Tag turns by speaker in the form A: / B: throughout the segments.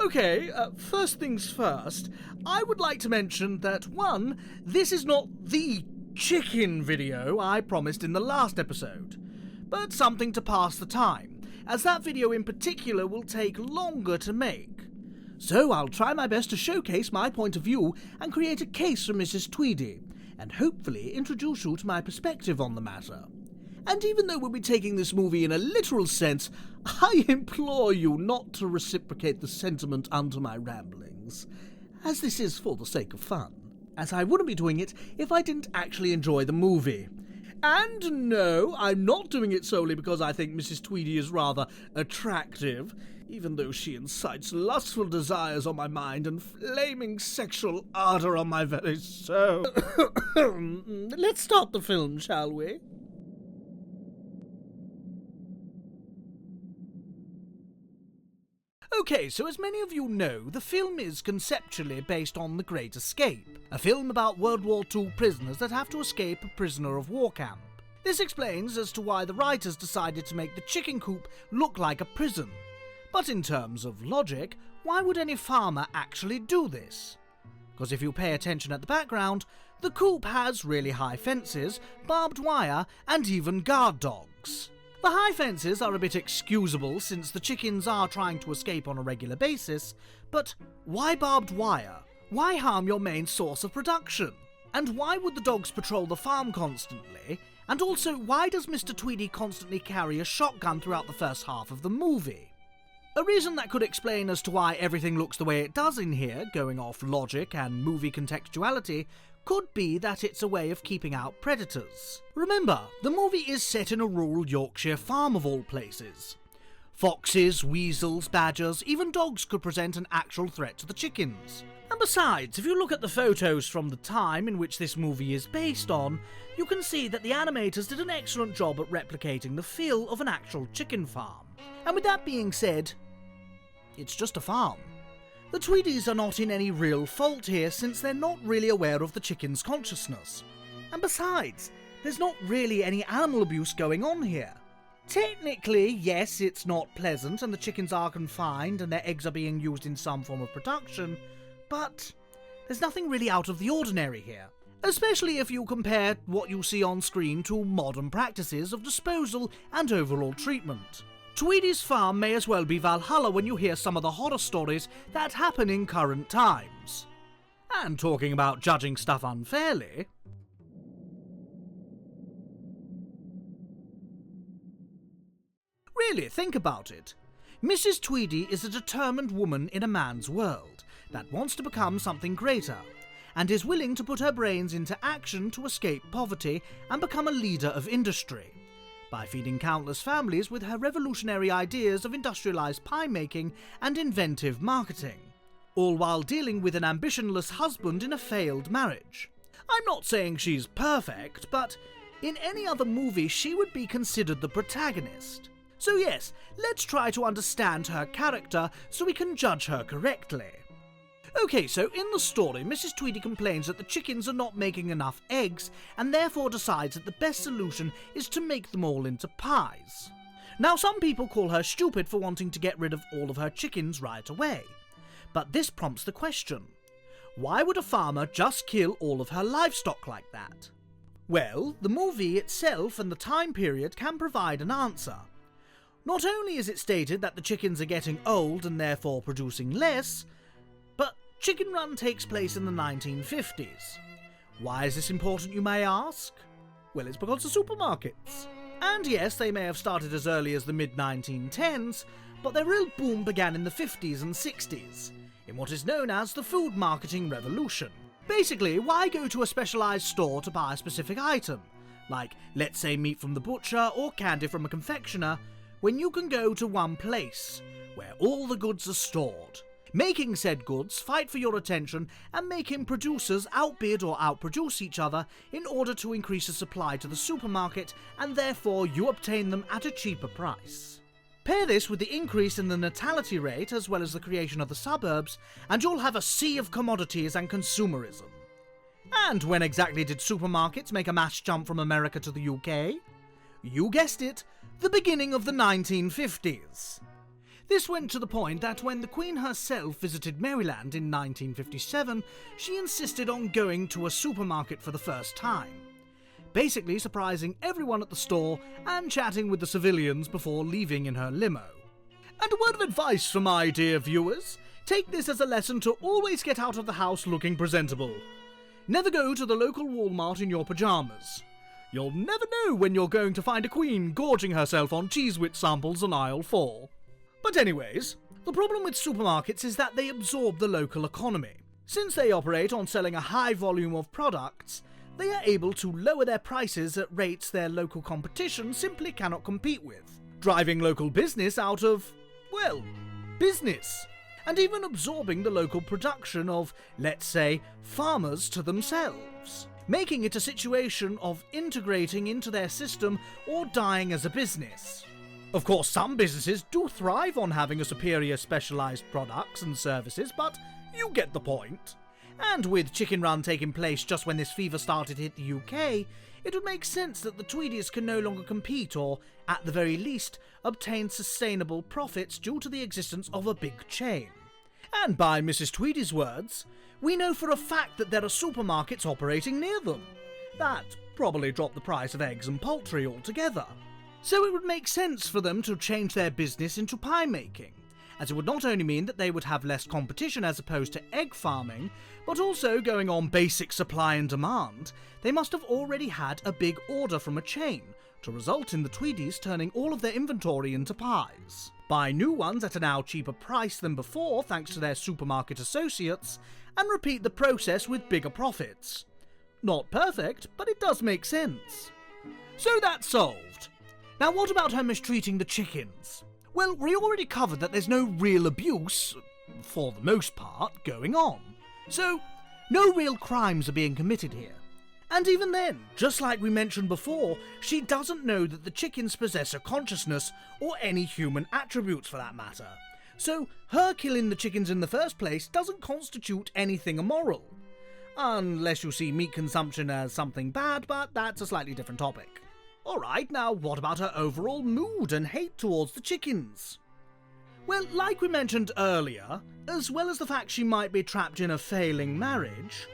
A: Okay, first things first, I would like to mention that, one, this is not the chicken video I promised in the last episode, but something to pass the time, as that video in particular will take longer to make. So I'll try my best to showcase my point of view and create a case for Mrs. Tweedy, and hopefully introduce you to my perspective on the matter. And even though we'll be taking this movie in a literal sense, I implore you not to reciprocate the sentiment unto my ramblings, as this is for the sake of fun, as I wouldn't be doing it if I didn't actually enjoy the movie. And no, I'm not doing it solely because I think Mrs. Tweedy is rather attractive, even though she incites lustful desires on my mind and flaming sexual ardour on my very soul. Let's start the film, shall we? Okay, so as many of you know, the film is conceptually based on The Great Escape, a film about World War II prisoners that have to escape a prisoner of war camp. This explains as to why the writers decided to make the chicken coop look like a prison. But in terms of logic, why would any farmer actually do this? Because if you pay attention at the background, the coop has really high fences, barbed wire, and even guard dogs. The high fences are a bit excusable since the chickens are trying to escape on a regular basis, but why barbed wire? Why harm your main source of production? And why would the dogs patrol the farm constantly? And also, why does Mr. Tweedy constantly carry a shotgun throughout the first half of the movie? A reason that could explain as to why everything looks the way it does in here, going off logic and movie contextuality, could be that it's a way of keeping out predators. Remember, the movie is set in a rural Yorkshire farm of all places. Foxes, weasels, badgers, even dogs could present an actual threat to the chickens. And besides, if you look at the photos from the time in which this movie is based on, you can see that the animators did an excellent job at replicating the feel of an actual chicken farm. And with that being said, it's just a farm. The Tweedies are not in any real fault here since they're not really aware of the chicken's consciousness. And besides, there's not really any animal abuse going on here. Technically, yes, it's not pleasant and the chickens are confined and their eggs are being used in some form of production, but there's nothing really out of the ordinary here. Especially if you compare what you see on screen to modern practices of disposal and overall treatment. Tweedy's farm may as well be Valhalla when you hear some of the horror stories that happen in current times. And talking about judging stuff unfairly, really, think about it. Mrs. Tweedy is a determined woman in a man's world that wants to become something greater, and is willing to put her brains into action to escape poverty and become a leader of industry, by feeding countless families with her revolutionary ideas of industrialized pie making and inventive marketing, all while dealing with an ambitionless husband in a failed marriage. I'm not saying she's perfect, but in any other movie she would be considered the protagonist. So yes, let's try to understand her character so we can judge her correctly. Okay, so in the story, Mrs. Tweedy complains that the chickens are not making enough eggs and therefore decides that the best solution is to make them all into pies. Now, some people call her stupid for wanting to get rid of all of her chickens right away. But this prompts the question, why would a farmer just kill all of her livestock like that? Well, the movie itself and the time period can provide an answer. Not only is it stated that the chickens are getting old and therefore producing less, but Chicken Run takes place in the 1950s. Why is this important, you may ask? Well, it's because of supermarkets. And yes, they may have started as early as the mid-1910s, but their real boom began in the 50s and 60s, in what is known as the food marketing revolution. Basically, why go to a specialised store to buy a specific item, like, let's say, meat from the butcher or candy from a confectioner, when you can go to one place, where all the goods are stored, making said goods fight for your attention and making producers outbid or outproduce each other in order to increase the supply to the supermarket, and therefore you obtain them at a cheaper price. Pair this with the increase in the natality rate as well as the creation of the suburbs, and you'll have a sea of commodities and consumerism. And when exactly did supermarkets make a mass jump from America to the UK? You guessed it, the beginning of the 1950s. This went to the point that when the Queen herself visited Maryland in 1957, she insisted on going to a supermarket for the first time, basically surprising everyone at the store and chatting with the civilians before leaving in her limo. And a word of advice for my dear viewers: take this as a lesson to always get out of the house looking presentable. Never go to the local Walmart in your pyjamas. You'll never know when you're going to find a queen gorging herself on cheese whiz samples on aisle 4. But anyways, the problem with supermarkets is that they absorb the local economy. Since they operate on selling a high volume of products, they are able to lower their prices at rates their local competition simply cannot compete with, driving local business out of, well, business, and even absorbing the local production of, let's say, farmers to themselves, making it a situation of integrating into their system or dying as a business. Of course, some businesses do thrive on having a superior specialised products and services, but you get the point. And with Chicken Run taking place just when this fever started to hit the UK, it would make sense that the Tweedies can no longer compete or, at the very least, obtain sustainable profits due to the existence of a big chain. And by Mrs. Tweedy's words, we know for a fact that there are supermarkets operating near them. That probably dropped the price of eggs and poultry altogether. So it would make sense for them to change their business into pie making, as it would not only mean that they would have less competition as opposed to egg farming, but also going on basic supply and demand, they must have already had a big order from a chain, to result in the Tweedies turning all of their inventory into pies, buy new ones at a now cheaper price than before thanks to their supermarket associates, and repeat the process with bigger profits. Not perfect, but it does make sense. So that's solved. Now what about her mistreating the chickens? Well, we already covered that there's no real abuse, for the most part, going on. So, no real crimes are being committed here. And even then, just like we mentioned before, she doesn't know that the chickens possess a consciousness or any human attributes for that matter. So, her killing the chickens in the first place doesn't constitute anything immoral. Unless you see meat consumption as something bad, but that's a slightly different topic. Alright, now what about her overall mood and hate towards the chickens? Well, like we mentioned earlier, as well as the fact she might be trapped in a failing marriage,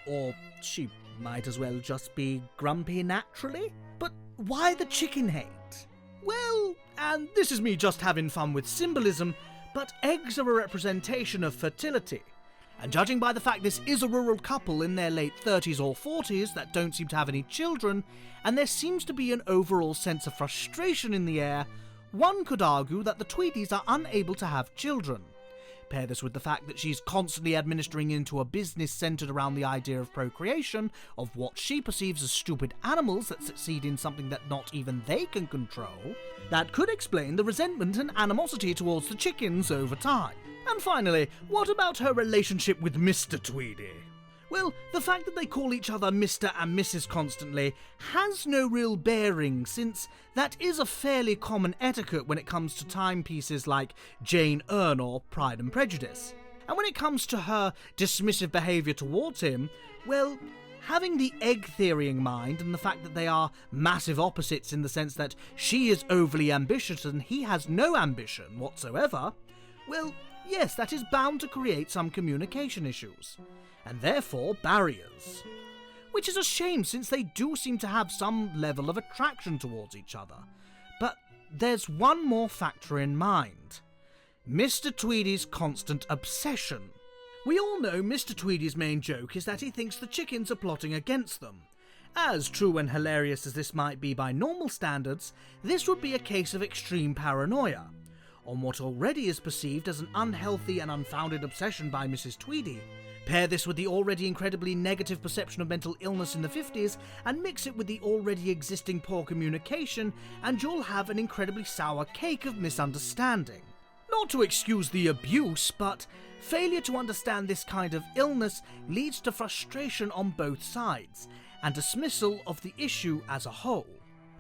A: or she might as well just be grumpy naturally, but why the chicken hate? Well, and this is me just having fun with symbolism, but eggs are a representation of fertility. And judging by the fact this is a rural couple in their late 30s or 40s that don't seem to have any children, and there seems to be an overall sense of frustration in the air, one could argue that the Tweedies are unable to have children. Pair this with the fact that she's constantly administering into a business centred around the idea of procreation, of what she perceives as stupid animals that succeed in something that not even they can control, that could explain the resentment and animosity towards the chickens over time. And finally, what about her relationship with Mr. Tweedy? Well, the fact that they call each other Mr. and Mrs. constantly has no real bearing, since that is a fairly common etiquette when it comes to timepieces like Jane Eyre or Pride and Prejudice. And when it comes to her dismissive behaviour towards him, well, having the egg theory in mind and the fact that they are massive opposites in the sense that she is overly ambitious and he has no ambition whatsoever, well, yes, that is bound to create some communication issues, and therefore barriers. Which is a shame, since they do seem to have some level of attraction towards each other. But there's one more factor in mind: Mr. Tweedy's constant obsession. We all know Mr. Tweedy's main joke is that he thinks the chickens are plotting against them. As true and hilarious as this might be by normal standards, this would be a case of extreme paranoia on what already is perceived as an unhealthy and unfounded obsession by Mrs. Tweedy. Pair this with the already incredibly negative perception of mental illness in the 50s, and mix it with the already existing poor communication, and you'll have an incredibly sour cake of misunderstanding. Not to excuse the abuse, but failure to understand this kind of illness leads to frustration on both sides, and dismissal of the issue as a whole.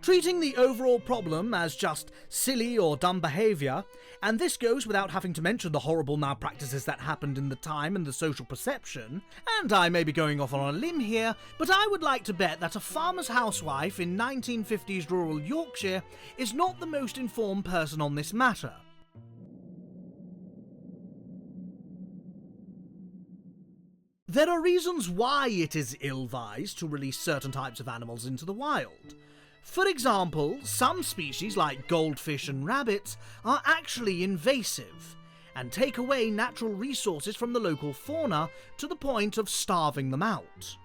A: treating the overall problem as just silly or dumb behaviour, and this goes without having to mention the horrible malpractices that happened in the time and the social perception, and I may be going off on a limb here, but I would like to bet that a farmer's housewife in 1950s rural Yorkshire is not the most informed person on this matter. There are reasons why it is ill-advised to release certain types of animals into the wild. For example, some species like goldfish and rabbits are actually invasive and take away natural resources from the local fauna to the point of starving them out.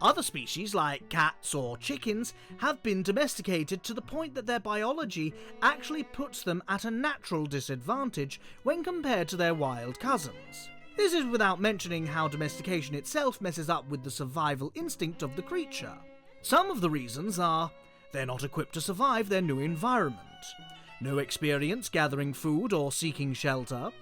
A: Other species like cats or chickens have been domesticated to the point that their biology actually puts them at a natural disadvantage when compared to their wild cousins. This is without mentioning how domestication itself messes up with the survival instinct of the creature. Some of the reasons are: they're not equipped to survive their new environment, no experience gathering food or seeking shelter,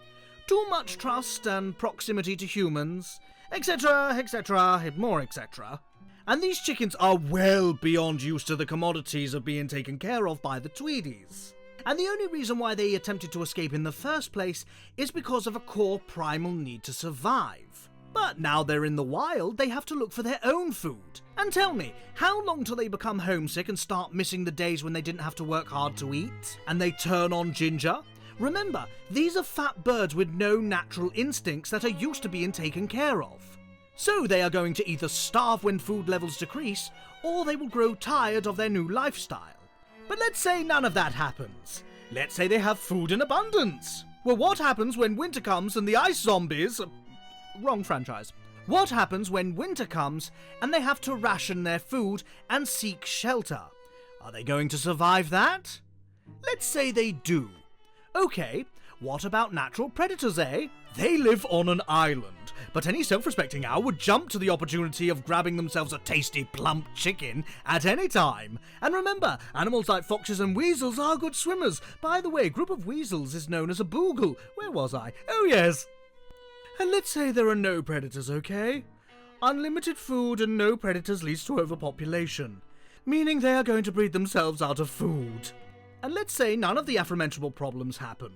A: too much trust and proximity to humans, etc, etc, more etc. And these chickens are well beyond used to the commodities of being taken care of by the Tweedies. And the only reason why they attempted to escape in the first place is because of a core primal need to survive. But now they're in the wild, they have to look for their own food. And tell me, how long till they become homesick and start missing the days when they didn't have to work hard to eat? And they turn on Ginger? Remember, these are fat birds with no natural instincts that are used to being taken care of. So they are going to either starve when food levels decrease, or they will grow tired of their new lifestyle. But let's say none of that happens. Let's say they have food in abundance. Well, what happens when winter comes and the ice zombies... Wrong franchise. What happens when winter comes and they have to ration their food and seek shelter? Are they going to survive that? Let's say they do. Okay, what about natural predators, eh? They live on an island, but any self-respecting owl would jump to the opportunity of grabbing themselves a tasty, plump chicken at any time. And remember, animals like foxes and weasels are good swimmers. By the way, a group of weasels is known as a boogle. Where was I? Oh yes! And let's say there are no predators, okay? Unlimited food and no predators leads to overpopulation, meaning they are going to breed themselves out of food. And let's say none of the aforementioned problems happen.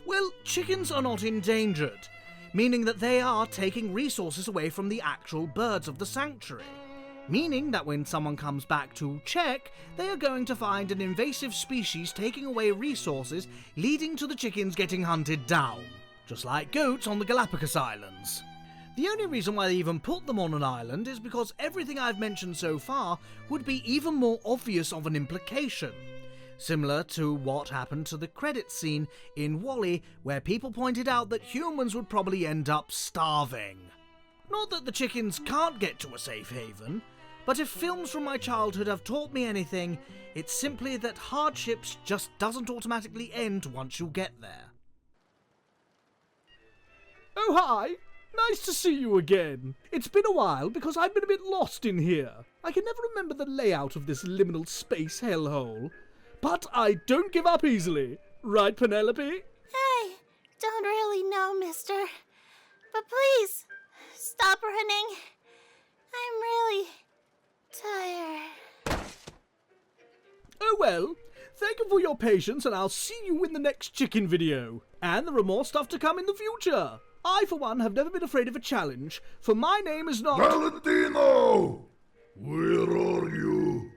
A: Well, chickens are not endangered, meaning that they are taking resources away from the actual birds of the sanctuary. Meaning that when someone comes back to check, they are going to find an invasive species taking away resources, leading to the chickens getting hunted down. Just like goats on the Galapagos Islands. The only reason why they even put them on an island is because everything I've mentioned so far would be even more obvious of an implication. Similar to what happened to the credits scene in WALL-E, where people pointed out that humans would probably end up starving. Not that the chickens can't get to a safe haven, but if films from my childhood have taught me anything, it's simply that hardships just doesn't automatically end once you get there.
B: Oh, hi! Nice to see you again. It's been a while because I've been a bit lost in here. I can never remember the layout of this liminal space hellhole. But I don't give up easily. Right, Penelope?
C: I don't really know, mister. But please, stop running. I'm really tired.
B: Oh well, thank you for your patience and I'll see you in the next chicken video. And there are more stuff to come in the future. I, for one, have never been afraid of a challenge, for my name is not...
D: Valentino! Where are you?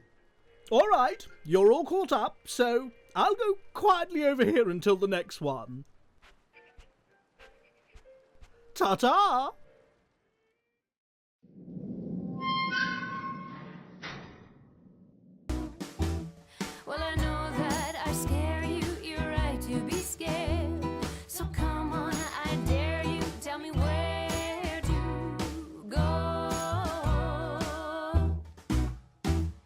B: All right, you're all caught up, so I'll go quietly over here until the next one. Ta-ta!
C: Well, I